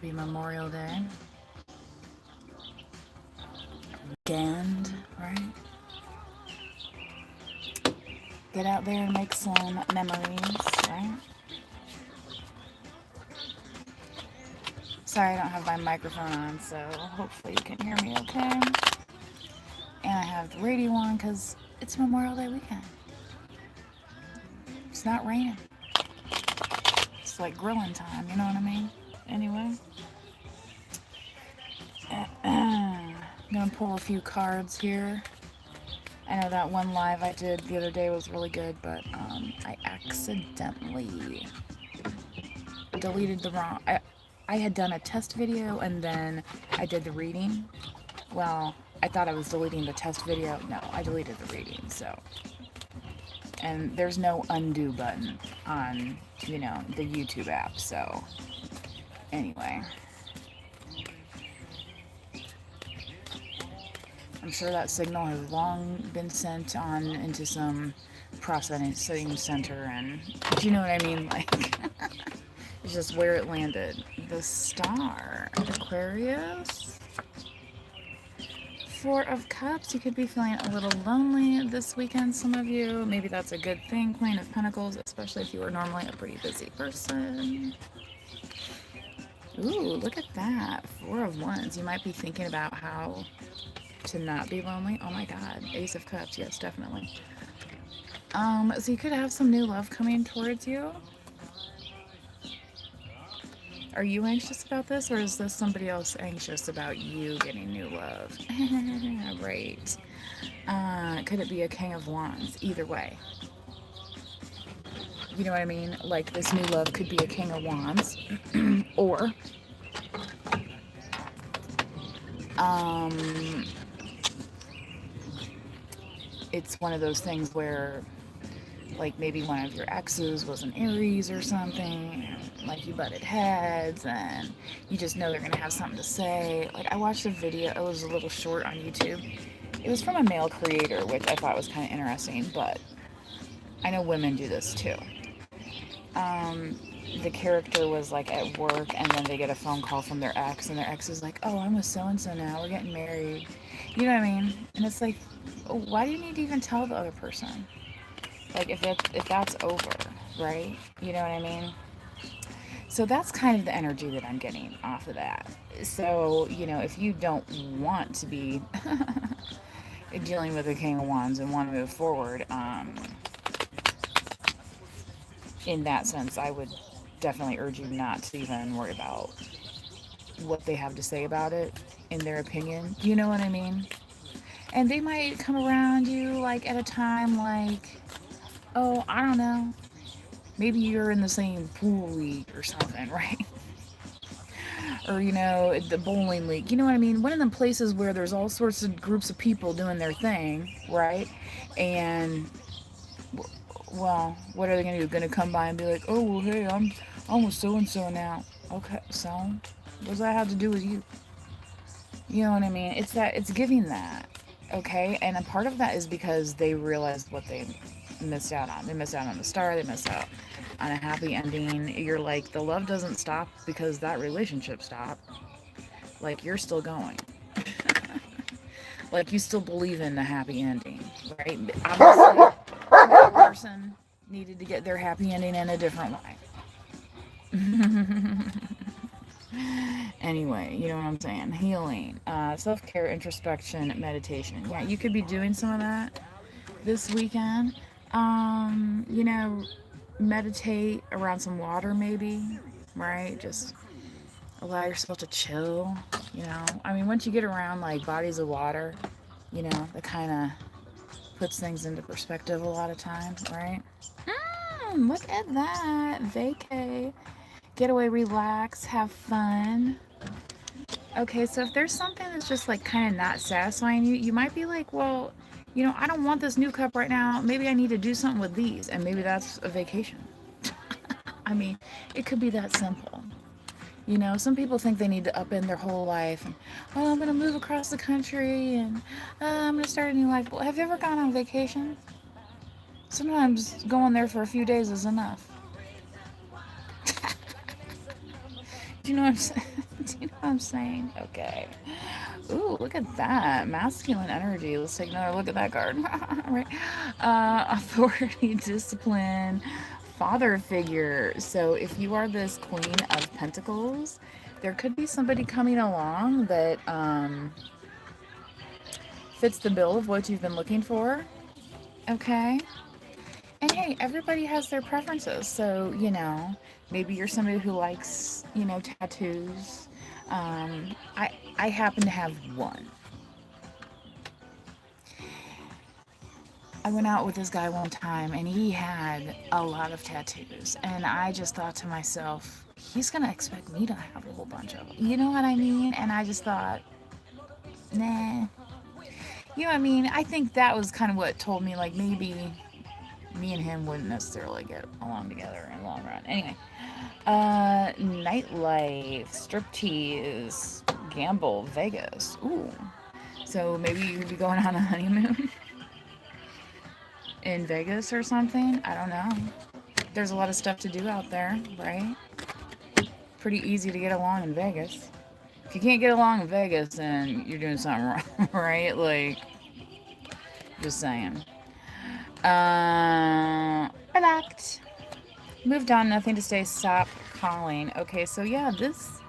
Be Memorial Day weekend, right? Get out there and make some memories, right? Sorry, I don't have my microphone on, so hopefully you can hear me okay. And I have the radio on because it's Memorial Day weekend. It's not raining. It's like grilling time, you know what I mean? Anyway, I'm gonna pull a few cards here. I know that one live I did the other day was really good, but I accidentally deleted the wrong. I had done a test video and then I did the reading. Well, I thought I was deleting the test video. No, I deleted the reading. So, and there's no undo button on, the YouTube app. So, anyway, I'm sure that signal has long been sent on into some processing center, and do you know what I mean? Like, it's just where it landed. The star, Aquarius. Four of Cups. You could be feeling a little lonely this weekend, some of you. Maybe that's a good thing. Queen of Pentacles, especially if you were normally a pretty busy person. Ooh, look at that. Four of Wands. You might be thinking about how to not be lonely. Oh my God. Ace of Cups. Yes, definitely. So you could have some new love coming towards you. Are you anxious about this, or is this somebody else anxious about you getting new love? Right. Could it be a King of Wands? Either way. You know what I mean? Like, this new love could be a King of Wands. Or, it's one of those things where, like, maybe one of your exes was an Aries or something, and, like, you butted heads, and you just know they're gonna have something to say. Like, I watched a video, it was a little short on YouTube. It was from a male creator, which I thought was kind of interesting, but I know women do this too. The character was like at work, and then they get a phone call from their ex, and their ex is like, "Oh, I'm with so and so now. We're getting married." You know what I mean? And it's like, why do you need to even tell the other person? Like, if that's over, right? You know what I mean? So that's kind of the energy that I'm getting off of that. So, if you don't want to be dealing with the King of Wands and want to move forward, in that sense, I would definitely urge you not to even worry about what they have to say about it, in their opinion. You know what I mean? And they might come around you like at a time like, oh, I don't know, maybe you're in the same pool league or something, right? Or, the bowling league. You know what I mean? One of them places where there's all sorts of groups of people doing their thing, right? And, well, what are they gonna do? Gonna come by and be like, oh, well, hey, I'm with so and so now. Okay, so what does that have to do with you? You know what I mean? It's giving that, okay? And a part of that is because they realized what they missed out on. They missed out on the star. They missed out on a happy ending. You're like, the love doesn't stop because that relationship stopped. Like, you're still going. Like, you still believe in the happy ending, right? Obviously, that person needed to get their happy ending in a different way. Anyway, you know what I'm saying? Healing, self-care, introspection, meditation. Yeah, you could be doing some of that this weekend. You know, meditate around some water maybe, right? Just allow yourself to chill, I mean, once you get around like bodies of water, that kind of puts things into perspective a lot of times, right? Look at that. Vacay. Get away, relax, have fun. Okay, so if there's something that's just like kind of not satisfying you, you might be like, well, I don't want this new cup right now. Maybe I need to do something with these, and maybe that's a vacation. I mean, it could be that simple. Some people think they need to upend their whole life, and, oh, I'm going to move across the country, and I'm going to start a new life. Well, have you ever gone on vacation? Sometimes going there for a few days is enough. Do you know what I'm saying? Do you know what I'm saying? Okay. Ooh, look at that. Masculine energy. Let's take another look at that card. Right. Authority, discipline, father figure. So if you are this Queen of Pentacles, there could be somebody coming along that fits the bill of what you've been looking for. Okay. And hey, everybody has their preferences. So, maybe you're somebody who likes, tattoos. I happen to have one. I went out with this guy one time and he had a lot of tattoos. And I just thought to myself, he's going to expect me to have a whole bunch of them. You know what I mean? And I just thought, nah. You know what I mean? I think that was kind of what told me, like, maybe me and him wouldn't necessarily get along together in the long run. Anyway, nightlife, striptease, gamble, Vegas. Ooh. So maybe you'd be going on a honeymoon in Vegas or something. I don't know. There's a lot of stuff to do out there, right? Pretty easy to get along in Vegas. If you can't get along in Vegas, then you're doing something wrong, right? Like, just saying. Relaxed. Moved on, nothing to say, stop calling. Okay, so yeah, this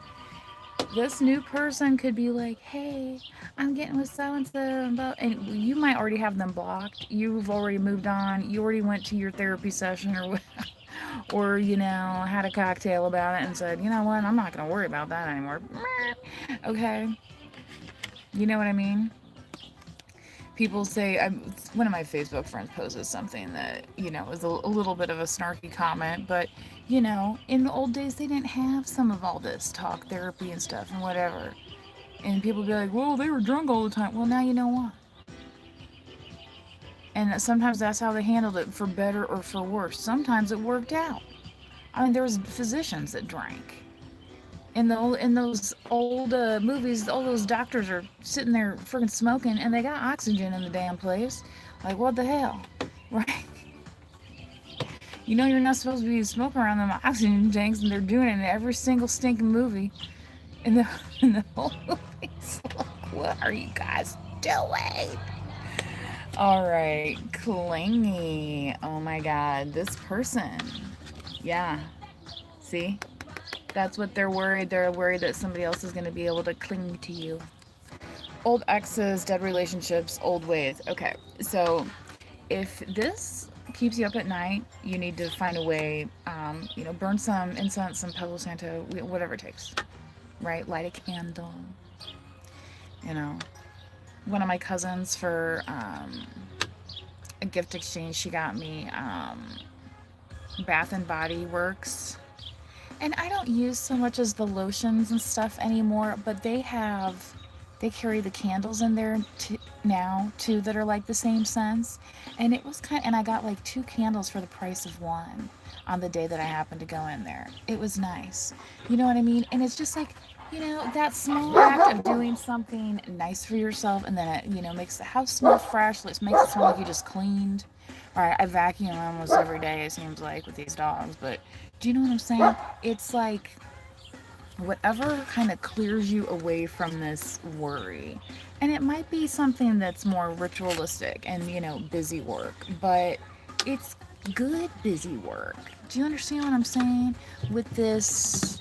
new person could be like, hey, I'm getting with so-and-so, and you might already have them blocked. You've already moved on. You already went to your therapy session or had a cocktail about it and said, you know what, I'm not going to worry about that anymore. Okay. You know what I mean? People say, one of my Facebook friends posted something that, was a little bit of a snarky comment, but, in the old days, they didn't have some of all this talk therapy and stuff and whatever. And people be like, well, they were drunk all the time. Well, now you know what. And sometimes that's how they handled it, for better or for worse. Sometimes it worked out. I mean, there was physicians that drank. In those old movies, all those doctors are sitting there freaking smoking, and they got oxygen in the damn place. Like, what the hell, right? You're not supposed to be smoking around them oxygen tanks, and they're doing it in every single stinking movie. In the whole movie, it's like, what are you guys doing? All right, clingy. Oh my God, this person. Yeah, see? That's what they're worried. They're worried that somebody else is going to be able to cling to you. Old exes, dead relationships, old ways. Okay, so if this keeps you up at night, you need to find a way, burn some incense, some Palo Santo, whatever it takes, right? Light a candle. One of my cousins, for a gift exchange, she got me Bath and Body Works. And I don't use so much as the lotions and stuff anymore, but they carry the candles in there now too that are like the same scents. And it was and I got like 2 candles for the price of one on the day that I happened to go in there. It was nice. You know what I mean? And it's just like, that small act of doing something nice for yourself, and then it, makes the house smell fresh. It makes it smell like you just cleaned. All right, I vacuum almost every day, it seems like, with these dogs, but do you know what I'm saying? It's like whatever kind of clears you away from this worry. And it might be something that's more ritualistic and, busy work, but it's good busy work. Do you understand what I'm saying? With this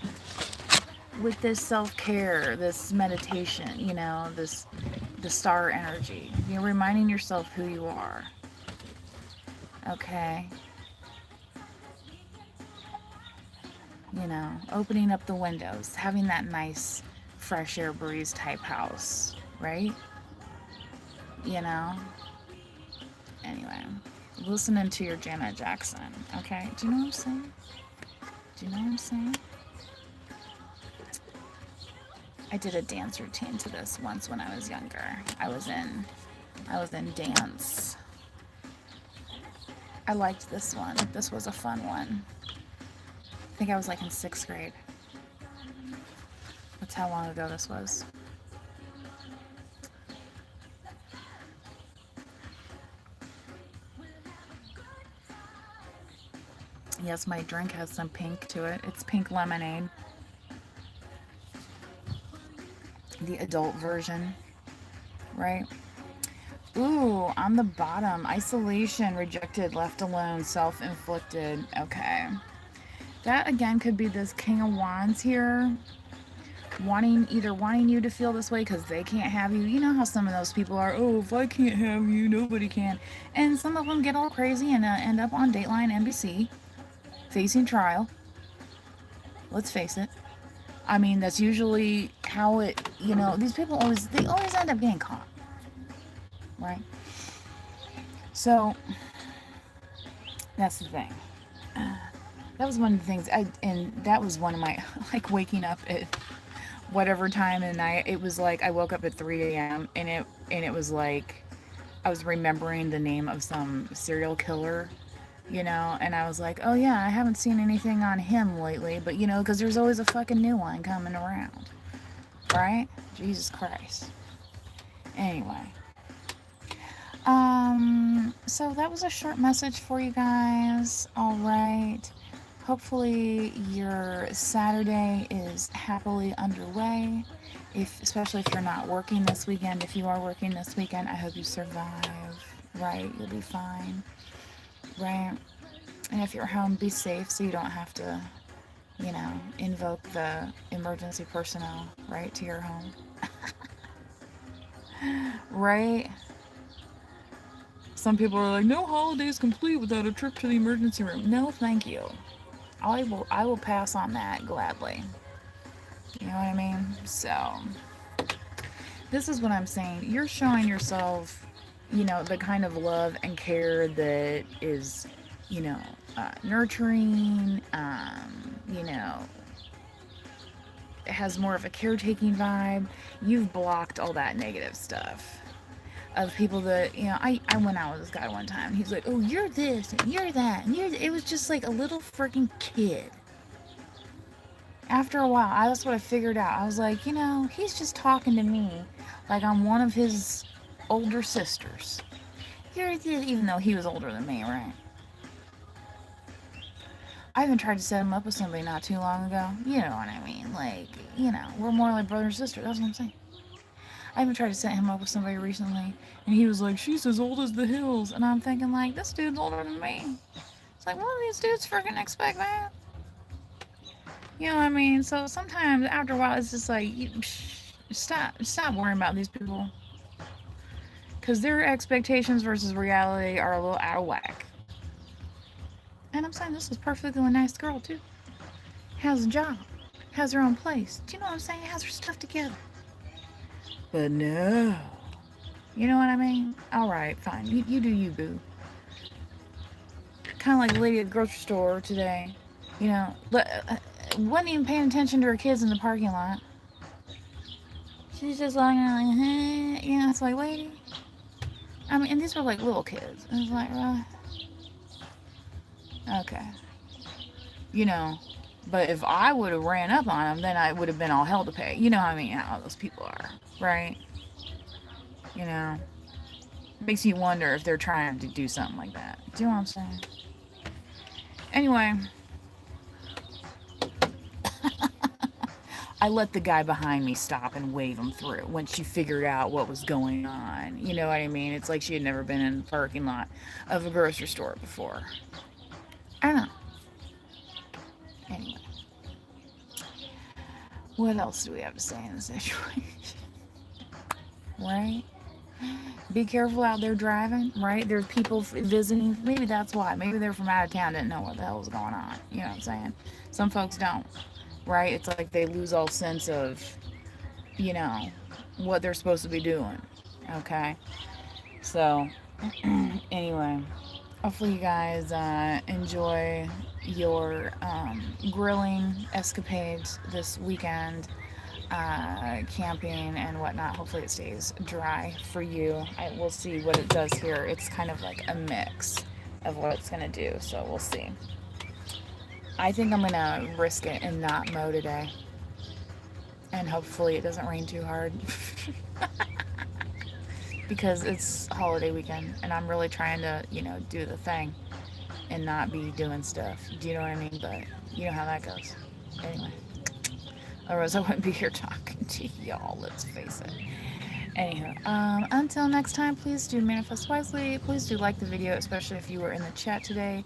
self-care, this meditation, the star energy. You're reminding yourself who you are. Okay? Opening up the windows, having that nice fresh air breeze type house, right? Anyway, listening to your Janet Jackson, okay? Do you know what I'm saying? Do you know what I'm saying? I did a dance routine to this once when I was younger. I was in dance. I liked this one. This was a fun one. I think I was like in 6th grade. That's how long ago this was. Yes, my drink has some pink to it. It's pink lemonade. the adult version, right? Ooh, on the bottom, isolation, rejected, left alone, self-inflicted. Okay. That again could be this King of Wands here, wanting you to feel this way because they can't have you. You know how some of those people are. Oh, if I can't have you, nobody can. And some of them get all crazy and end up on Dateline NBC, facing trial. Let's face it. I mean, that's usually how it. These people always end up getting caught, right? So that's the thing. That was one of the things, and that was one of my, like, waking up at whatever time of the night. It was like I woke up at 3 a.m. and it was like I was remembering the name of some serial killer, and I was like, oh yeah, I haven't seen anything on him lately, but because there's always a fucking new one coming around, right? Jesus Christ. Anyway, so that was a short message for you guys. All right. Hopefully your Saturday is happily underway. Especially if you're not working this weekend. If you are working this weekend, I hope you survive, right? You'll be fine, right? And if you're home, be safe so you don't have to, invoke the emergency personnel, right, to your home. Right? Some people are like, no holiday is complete without a trip to the emergency room. No, thank you. I will pass on that gladly. You know what I mean? So, this is what I'm saying. You're showing yourself, the kind of love and care that is, nurturing, it has more of a caretaking vibe. You've blocked all that negative stuff of people that, I went out with this guy one time. He's like, oh, you're this, and you're that, and it was just like a little freaking kid. After a while, that's what I figured out. I was like, he's just talking to me like I'm one of his older sisters. You're this, even though he was older than me, right? I even tried to set him up with somebody not too long ago. You know what I mean? Like, we're more like brother and sister. That's what I'm saying. I even tried to set him up with somebody recently, and he was like, she's as old as the hills. And I'm thinking, like, this dude's older than me. It's like, what do these dudes freaking expect, man? You know what I mean? So sometimes after a while, it's just like, stop worrying about these people. Because their expectations versus reality are a little out of whack. And I'm saying this is perfectly a nice girl, too. Has a job. Has her own place. Do you know what I'm saying? Has her stuff together. But no. You know what I mean? Alright, fine. You do you, boo. Kind of like the lady at the grocery store today. Wasn't even paying attention to her kids in the parking lot. She's just like, it's like, lady. I mean, and these were like little kids. It was like, okay. But if I would have ran up on them, then I would have been all hell to pay. You know what I mean? How those people are, right? Makes you wonder if they're trying to do something like that. Do you know what I'm saying? Anyway, I let the guy behind me stop and wave him through when she figured out what was going on. You know what I mean? It's like she had never been in the parking lot of a grocery store before. I don't know. Anyway. What else do we have to say in this situation? Right? Be careful out there driving, right? There's people visiting. Maybe that's why. Maybe they're from out of town, didn't know what the hell was going on. You know what I'm saying? Some folks don't, right? It's like they lose all sense of, what they're supposed to be doing. Okay? So, anyway, hopefully you guys enjoy your grilling escapades this weekend. Camping and whatnot. Hopefully it stays dry for you. We'll see what it does here. It's kind of like a mix of what it's going to do, so we'll see. I think I'm going to risk it and not mow today. And hopefully it doesn't rain too hard. Because it's holiday weekend and I'm really trying to, do the thing and not be doing stuff. Do you know what I mean? But you know how that goes. Anyway. Otherwise, I wouldn't be here talking to y'all, let's face it. Anyhow, until next time, please do manifest wisely. Please do like the video, especially if you were in the chat today.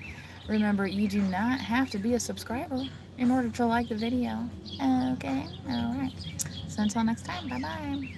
Remember, you do not have to be a subscriber in order to like the video. Okay? Alright. So until next time, bye bye.